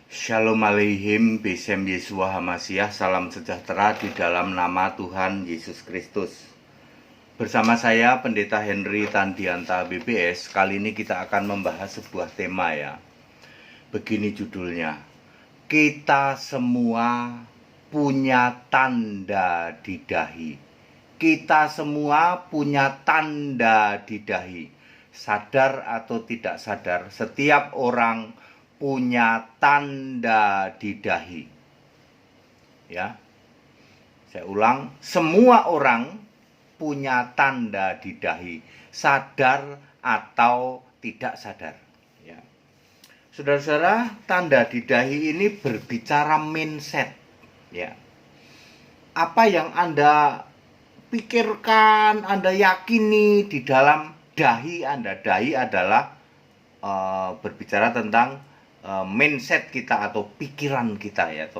Shalom Aleihim, Besem Yesua Hamasiah, salam sejahtera di dalam nama Tuhan Yesus Kristus. Bersama saya Pendeta Henry Tandianta BBS, kali ini kita akan membahas sebuah tema ya. Begini judulnya, kita semua punya tanda di dahi. Kita semua punya tanda di dahi. Sadar atau tidak sadar, setiap orang punya tanda di dahi. Ya. Saya ulang, semua orang punya tanda di dahi, sadar atau tidak sadar. Ya. Saudara-saudara, tanda di dahi ini berbicara mindset. Ya. Apa yang Anda pikirkan, Anda yakini di dalam dahi Anda. Dahi adalah berbicara tentang mindset kita atau pikiran kita ya,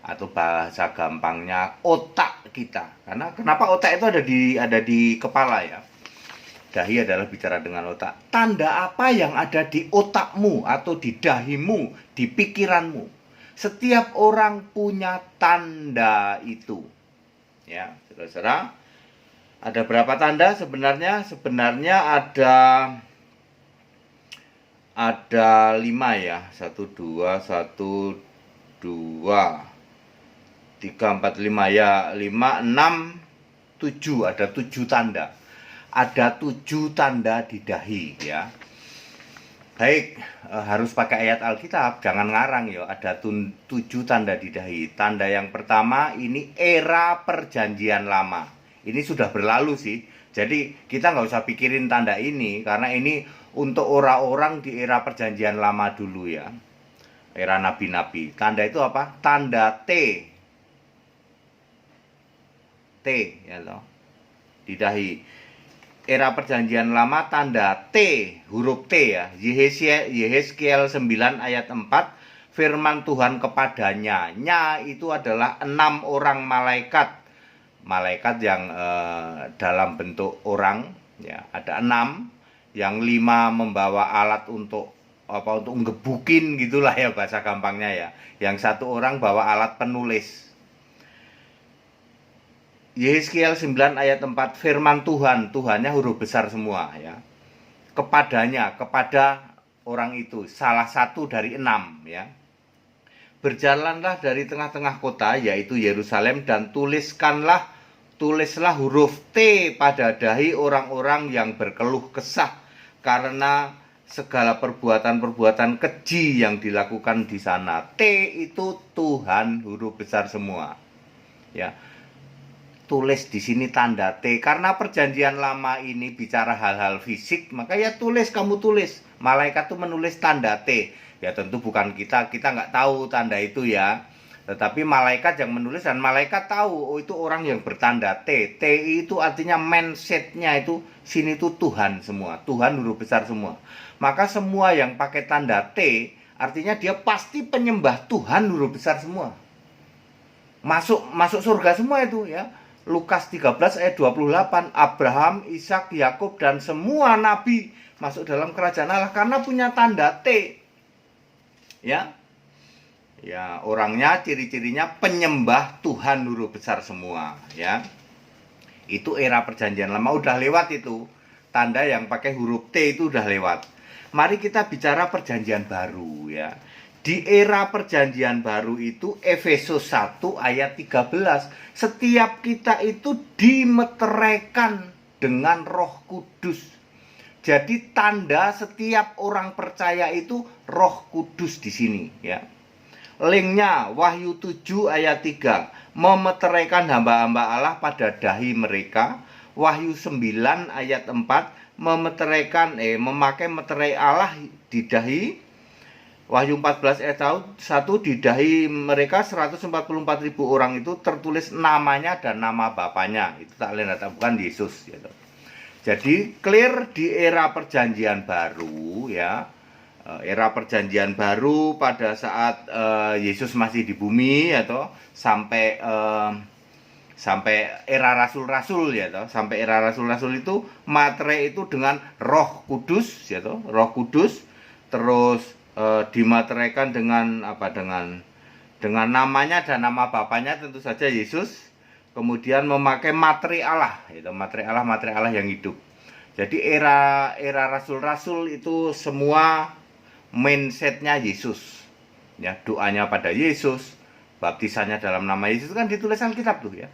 atau bahasa gampangnya otak kita. Karena kenapa otak itu ada di kepala ya. Dahi adalah bicara dengan otak. Tanda apa yang ada di otakmu atau di dahimu, di pikiranmu? Setiap orang punya tanda itu. Ya, saudara-saudara. Ada berapa tanda sebenarnya? Sebenarnya ada 5 ya. 1 2 1 2 3 4 5 ya. 5 6 7, ada 7 tanda. Ada 7 tanda di dahi ya. Baik, harus pakai ayat Alkitab, jangan ngarang ya. Ada 7 tanda di dahi. Tanda yang pertama ini era perjanjian lama. Ini sudah berlalu sih. Jadi kita nggak usah pikirin tanda ini, karena ini untuk orang-orang di era perjanjian lama dulu ya. Era nabi-nabi. Tanda itu apa? Tanda T. T ya loh. Di dahi. Era perjanjian lama tanda T, huruf T ya. Yehezkiel 9 ayat 4, firman Tuhan kepadanya. Nya itu adalah 6 orang malaikat. Malaikat yang dalam bentuk orang ya, ada 6, yang 5 membawa alat untuk ngebukin gitulah ya bahasa gampangnya ya. Yang 1 orang bawa alat penulis. Yehezkiel 9 ayat 4, firman Tuhan, Tuhannya huruf besar semua ya. Kepadanya, kepada orang itu, salah satu dari 6 ya. Berjalanlah dari tengah-tengah kota, yaitu Yerusalem, dan tulislah huruf T pada dahi orang-orang yang berkeluh kesah karena segala perbuatan-perbuatan keji yang dilakukan di sana. T itu Tuhan, huruf besar semua. Ya. Tulis di sini tanda T, karena perjanjian lama ini bicara hal-hal fisik, maka ya kamu tulis. Malaikat itu menulis tanda T. Ya tentu bukan kita nggak tahu tanda itu ya. Tetapi malaikat yang menulis, dan malaikat tahu, oh itu orang yang bertanda T. T itu artinya mindsetnya itu, sini tuh Tuhan semua. Tuhan huruf besar semua. Maka semua yang pakai tanda T, artinya dia pasti penyembah Tuhan huruf besar semua. Masuk surga semua itu ya. Lukas 13 ayat 28, Abraham, Ishak, Yakub, dan semua nabi masuk dalam kerajaan Allah karena punya tanda T. Ya, orangnya, ciri-cirinya penyembah Tuhan huruf besar semua ya. Itu era perjanjian lama, udah lewat itu. Tanda yang pakai huruf T itu udah lewat. Mari kita bicara perjanjian baru ya. Di era perjanjian baru itu Efesus 1 ayat 13, setiap kita itu dimeteraikan dengan Roh Kudus. Jadi tanda setiap orang percaya itu Roh Kudus di sini ya. Linknya Wahyu 7 ayat 3, memeteraikan hamba-hamba Allah pada dahi mereka. Wahyu 9 ayat 4, memakai meterai Allah di dahi. Wahyu 14 ayat 1, di dahi mereka 144.000 orang itu tertulis namanya dan nama bapaknya. Itu tak lain bukan Yesus gitu. Jadi clear di era perjanjian baru ya. Era perjanjian baru pada saat Yesus masih di bumi atau sampai era rasul-rasul ya toh. Sampai era rasul-rasul itu materai itu dengan Roh Kudus ya toh. Roh Kudus, terus dimateraikan dengan apa, dengan namanya dan nama bapaknya, tentu saja Yesus. Kemudian memakai materi Allah, itu materi Allah yang hidup. Jadi era rasul-rasul itu semua mindsetnya Yesus, ya, doanya pada Yesus, baptisannya dalam nama Yesus, kan ditulis Alkitab tuh, ya.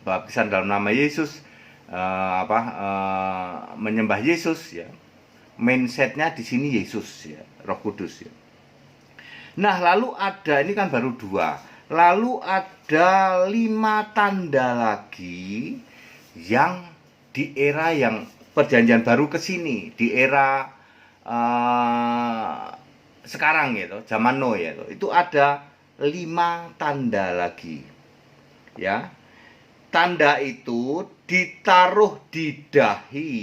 Baptisan dalam nama Yesus, menyembah Yesus, ya. Mindsetnya di sini Yesus, ya, Roh Kudus, ya. Nah, lalu ada, ini kan baru 2, lalu ada 5 tanda lagi yang di era yang perjanjian baru ke sini, di era sekarang gitu, zaman Noe itu ada 5 tanda lagi, ya. Tanda itu ditaruh di dahi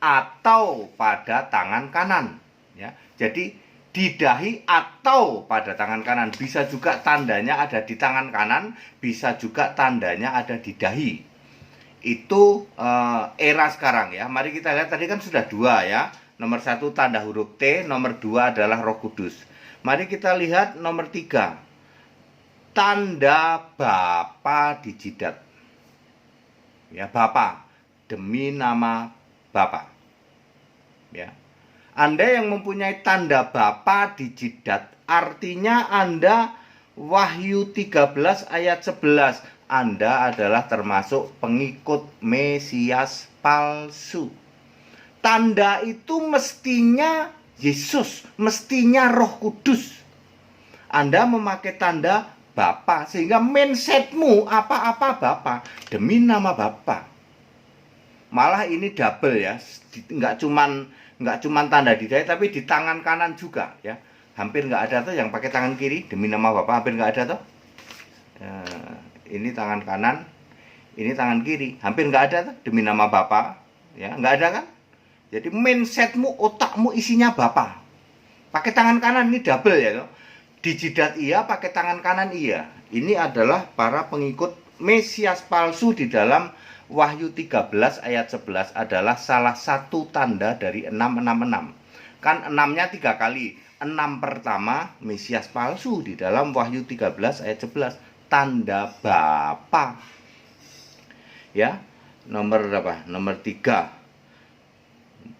atau pada tangan kanan, ya. Jadi di dahi atau pada tangan kanan, bisa juga tandanya ada di tangan kanan, bisa juga tandanya ada di dahi. Itu era sekarang, ya. Mari kita lihat, tadi kan sudah 2, ya. Nomor 1 tanda huruf T, nomor 2 adalah Roh Kudus. Mari kita lihat nomor 3, tanda Bapa di jidat, ya, Bapa, demi nama Bapa, ya. Anda yang mempunyai tanda Bapa di jidat, artinya Anda Wahyu 13 ayat 11, Anda adalah termasuk pengikut Mesias palsu. Tanda itu mestinya Yesus, mestinya Roh Kudus. Anda memakai tanda Bapa, sehingga mindsetmu apa-apa Bapa, demi nama Bapa. Malah ini double, ya, nggak cuman tanda di dahi, tapi di tangan kanan juga, ya. Hampir nggak ada tuh yang pakai tangan kiri demi nama Bapa, hampir nggak ada tuh. Ini tangan kanan, ini tangan kiri, hampir nggak ada tuh demi nama Bapa, ya, nggak ada kan. Jadi mindsetmu, otakmu isinya Bapa. Pakai tangan kanan, ini double, ya tuh. Di jidat iya, pakai tangan kanan iya. Ini adalah para pengikut Mesias palsu di dalam Wahyu 13 ayat 11 adalah salah satu tanda dari 666. Kan 6-nya 3 kali. 6 pertama Mesias palsu di dalam Wahyu 13 ayat 11, tanda Bapa. Ya. Nomor berapa? Nomor 3.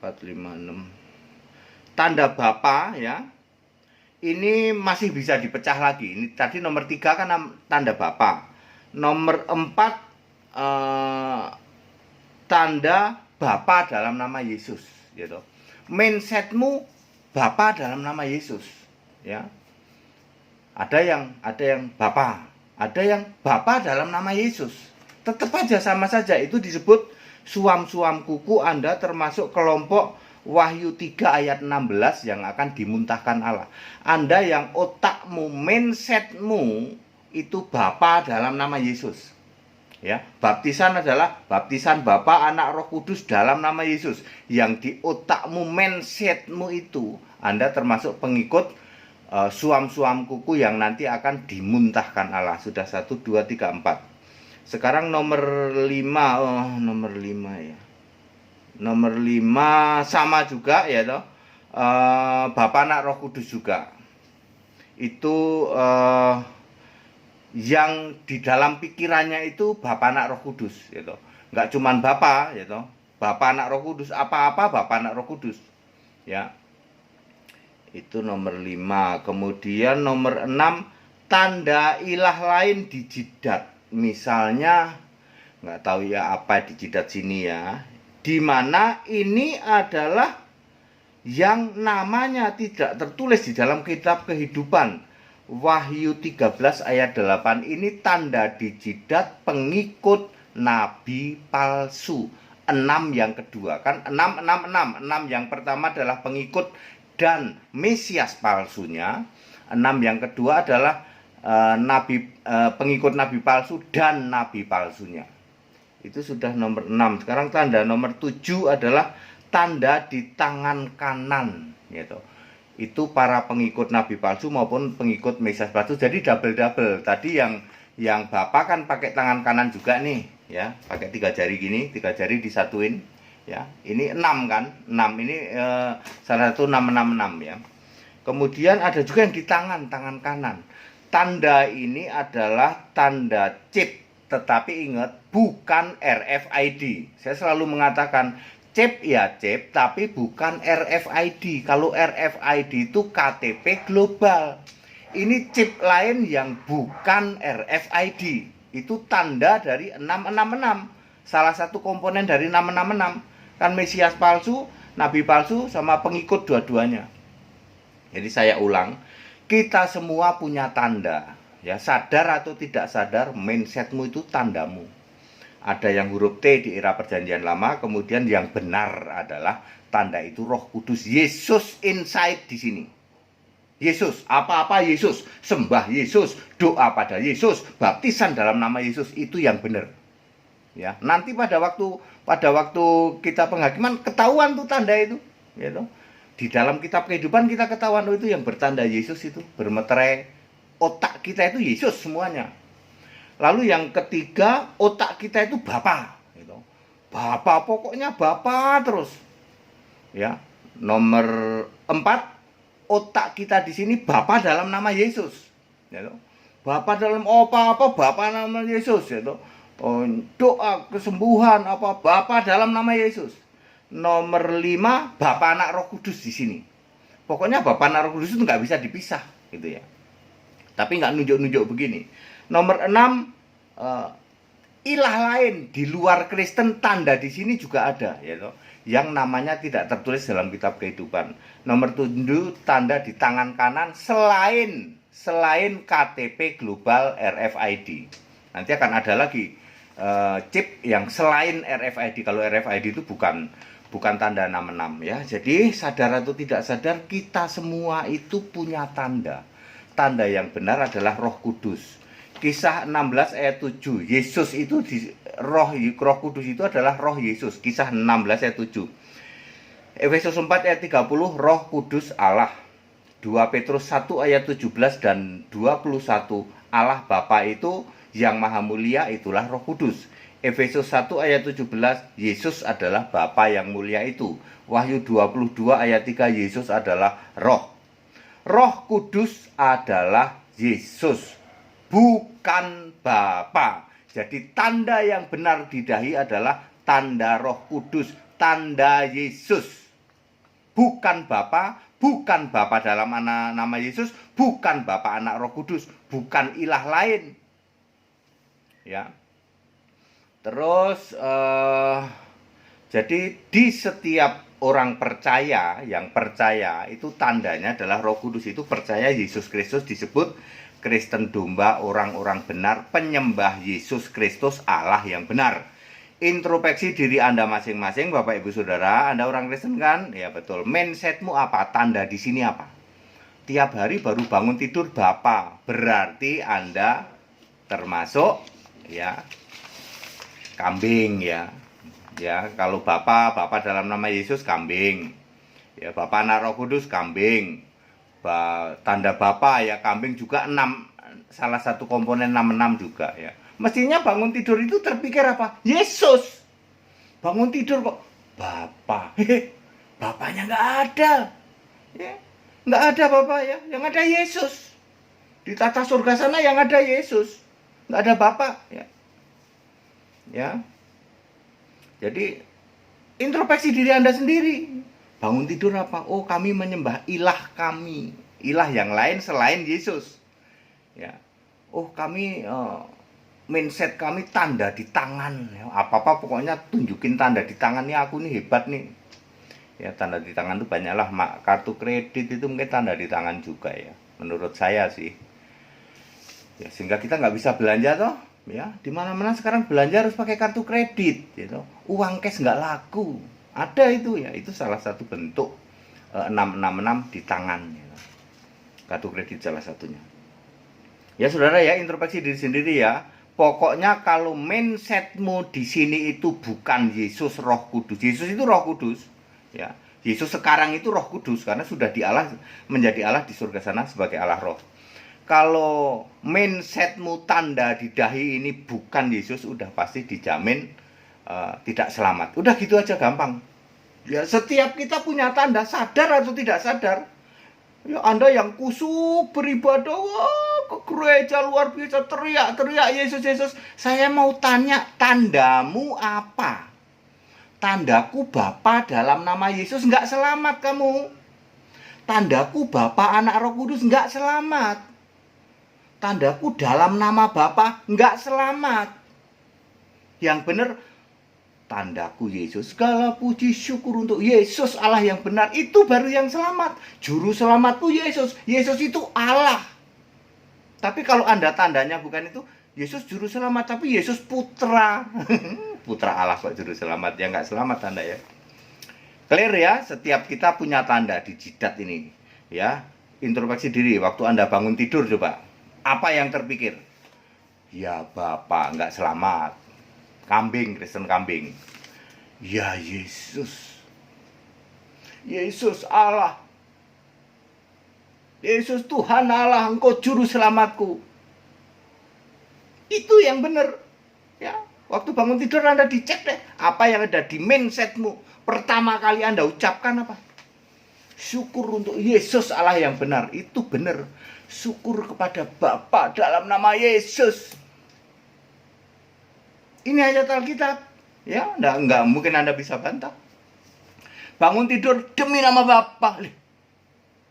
4, 5, 6. Tanda Bapa, ya. Ini masih bisa dipecah lagi. Ini tadi nomor 3 kan tanda Bapa. Nomor 4 tanda Bapa dalam nama Yesus, gitu. Mindsetmu Bapa dalam nama Yesus, ya. Ada yang Bapa, ada yang Bapa dalam nama Yesus. Tetap aja sama saja, itu disebut suam-suam kuku. Anda termasuk kelompok Wahyu 3 ayat 16 yang akan dimuntahkan Allah. Anda yang otakmu, mindsetmu itu Bapa dalam nama Yesus. Ya, baptisan adalah baptisan Bapa, Anak, Roh Kudus dalam nama Yesus. Yang di otakmu, mindsetmu itu, Anda termasuk pengikut suam-suam kuku yang nanti akan dimuntahkan Allah. Sudah 1, 2, 3, 4. Sekarang nomor 5, nomor 5, ya. Nomor 5 sama juga, ya toh. Bapa, Anak, Roh Kudus juga. Itu yang di dalam pikirannya itu Bapa, Anak, Roh Kudus, gitu. Nggak cuman Bapa, gitu. Bapa, Anak, Roh Kudus, apa-apa Bapa, Anak, Roh Kudus, ya. Itu nomor 5. Kemudian nomor 6, tanda ilah lain di jidat. Misalnya, nggak tahu ya apa di jidat sini, ya. Di mana ini adalah yang namanya tidak tertulis di dalam kitab kehidupan. Wahyu 13 ayat 8, ini tanda di jidat pengikut nabi palsu. 6 yang kedua, kan 6 yang pertama adalah pengikut dan Mesias palsunya. 6 yang kedua adalah pengikut nabi palsu dan nabi palsunya. Itu sudah nomor 6. Sekarang tanda nomor 7 adalah tanda di tangan kanan, gitu. Itu para pengikut nabi palsu maupun pengikut Mesias palsu. Jadi double. Tadi yang Bapak kan pakai tangan kanan juga nih, ya, pakai 3 jari gini, 3 jari disatuin, ya. Ini 6 kan, 6 ini salah satu 666, ya. Kemudian ada juga yang di tangan kanan. Tanda ini adalah tanda chip, tetapi ingat bukan RFID. Saya selalu mengatakan chip ya chip, tapi bukan RFID. Kalau RFID itu KTP global. Ini chip lain yang bukan RFID. Itu tanda dari 666. Salah satu komponen dari 666. Kan Mesias palsu, Nabi palsu, sama pengikut dua-duanya. Jadi saya ulang, kita semua punya tanda. Ya, sadar atau tidak sadar, mindsetmu itu tandamu. Ada yang huruf T di era perjanjian lama, kemudian yang benar adalah tanda itu Roh Kudus, Yesus inside di sini. Yesus, apa-apa Yesus, sembah Yesus, doa pada Yesus, baptisan dalam nama Yesus, itu yang benar. Ya, nanti pada waktu kita penghakiman ketahuan tuh tanda itu, gitu. Di dalam kitab kehidupan kita ketahuan itu yang bertanda Yesus itu, bermeterai otak kita itu Yesus semuanya. Lalu yang ketiga, otak kita itu Bapa, gitu. Bapa, pokoknya Bapa terus. Ya, nomor 4, otak kita di sini Bapa dalam nama Yesus, ya, Bapa dalam apa-apa Bapa nama Yesus, ya, doa kesembuhan apa Bapa dalam nama Yesus. Nomor 5, Bapa Anak Roh Kudus di sini. Pokoknya Bapa Anak Roh Kudus itu nggak bisa dipisah, gitu ya. Tapi nggak nunjuk-nunjuk begini. Nomor 6, ilah lain di luar Kristen, tanda di sini juga ada, ya, yang namanya tidak tertulis dalam kitab kehidupan. Nomor 7, tanda di tangan kanan selain KTP global RFID. Nanti akan ada lagi chip yang selain RFID. Kalau RFID itu bukan tanda 66 ya. Jadi sadar atau tidak sadar, kita semua itu punya tanda. Tanda yang benar adalah Roh Kudus. Kisah 16 ayat 7, Yesus itu Roh Kudus itu adalah Roh Yesus. Kisah 16 ayat 7. Efesus 4 ayat 30, Roh Kudus Allah. 2 Petrus 1 ayat 17 dan 21, Allah Bapa itu yang maha mulia, itulah Roh Kudus. Efesus 1 ayat 17, Yesus adalah Bapa yang mulia itu. Wahyu 22 ayat 3, Yesus adalah Roh. Roh Kudus adalah Yesus, bukan Bapa. Jadi tanda yang benar di dahi adalah tanda Roh Kudus, tanda Yesus. Bukan Bapa, bukan Bapa dalam nama Yesus, bukan Bapa Anak Roh Kudus, bukan ilah lain. Ya. Terus jadi di setiap orang percaya, yang percaya itu tandanya adalah Roh Kudus itu percaya Yesus Kristus, disebut Kristen domba, orang-orang benar, penyembah Yesus Kristus, Allah yang benar. Introspeksi diri Anda masing-masing, Bapak Ibu Saudara. Anda orang Kristen kan? Ya betul. Mindsetmu apa? Tanda di sini apa? Tiap hari baru bangun tidur Bapa, berarti Anda termasuk ya kambing ya. Ya, kalau Bapa dalam nama Yesus kambing. Ya, Bapa Anak Roh Kudus kambing. Tanda Bapa ya kambing juga 6, salah satu komponen 66 juga ya. Mestinya bangun tidur itu terpikir apa? Yesus. Bangun tidur kok Bapa. Bapaknya nggak ada. Ya, nggak ada Bapa ya. Yang ada Yesus. Di tata surga sana yang ada Yesus. Nggak ada Bapa ya. Ya. Jadi introspeksi diri Anda sendiri. Bangun tidur apa? Oh, kami menyembah ilah kami, ilah yang lain selain Yesus. Ya. Oh, kami mindset kami tanda di tangan. Ya. Apa-apa pokoknya tunjukin tanda di tangan nih, aku nih hebat nih. Ya, tanda di tangan itu banyaklah, kartu kredit itu mungkin tanda di tangan juga ya. Menurut saya sih. Ya, sehingga kita nggak bisa belanja toh. Ya, di mana-mana sekarang belanja harus pakai kartu kredit, gitu. Uang cash nggak laku. Ada itu ya, itu salah satu bentuk 666 di tangan. Gitu. Kartu kredit salah satunya. Ya saudara ya, introspeksi diri sendiri ya. Pokoknya kalau mindsetmu di sini itu bukan Yesus Roh Kudus. Yesus itu Roh Kudus. Ya, Yesus sekarang itu Roh Kudus karena sudah menjadi Allah di surga sana sebagai Allah Roh. Kalau mindsetmu tanda di dahi ini bukan Yesus, udah pasti dijamin tidak selamat. Udah gitu aja gampang. Ya, setiap kita punya tanda, sadar atau tidak sadar. Ya Anda yang kusuk beribadah, wah, ke gereja luar biasa, teriak-teriak Yesus, Yesus. Saya mau tanya, tandamu apa? Tandaku Bapa dalam nama Yesus, nggak selamat kamu. Tandaku Bapa Anak Roh Kudus, nggak selamat. Tandaku dalam nama Bapa, nggak selamat. Yang benar, tandaku Yesus, segala puji syukur untuk Yesus Allah yang benar, itu baru yang selamat. Juru selamatku Yesus, Yesus itu Allah. Tapi kalau Anda tandanya bukan itu, Yesus juru selamat, tapi Yesus putra. Putra Allah kok juru selamat, ya nggak selamat tanda ya. Clear ya, setiap kita punya tanda di jidat ini. Ya, introspeksi diri, waktu Anda bangun tidur coba, apa yang terpikir? Ya Bapak nggak selamat. Kambing, Kristen kambing. Ya Yesus, Yesus Allah, Yesus Tuhan Allah, Engkau juru selamatku. Itu yang benar. Ya, waktu bangun tidur Anda dicek deh, apa yang ada di mindsetmu. Pertama kali Anda ucapkan apa? Syukur untuk Yesus Allah yang benar. Itu benar. Syukur kepada Bapa dalam nama Yesus. Ini ayat Alkitab, ya, enggak mungkin Anda bisa bantah. Bangun tidur demi nama Bapa,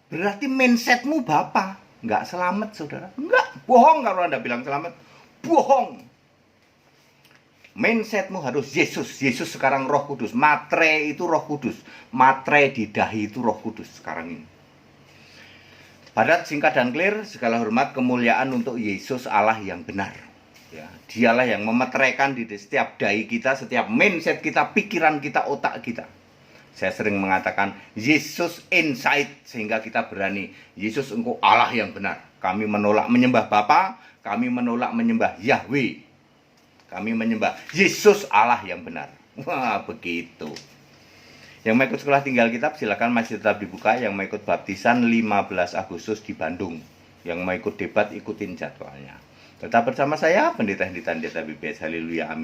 berarti mindsetmu Bapa, enggak selamat saudara, enggak, bohong kalau Anda bilang selamat, bohong. Mindsetmu harus Yesus, Yesus sekarang Roh Kudus, matre itu Roh Kudus, matre di dahi itu Roh Kudus sekarang ini. Padat, singkat dan clear, segala hormat kemuliaan untuk Yesus Allah yang benar. Ya, dialah yang memetrekan di setiap dahi kita, setiap mindset kita, pikiran kita, otak kita. Saya sering mengatakan Yesus inside, sehingga kita berani, Yesus Engkau Allah yang benar. Kami menolak menyembah Bapa, kami menolak menyembah Yahweh. Kami menyembah Yesus Allah yang benar. Wah, begitu. Yang mau ikut sekolah tinggal kitab silakan, masih tetap dibuka. Yang mau ikut baptisan 15 Agustus di Bandung. Yang mau ikut debat ikutin jadwalnya. Tetap bersama saya, Pendeta Henry Tandeta BPS. Haleluya, amin.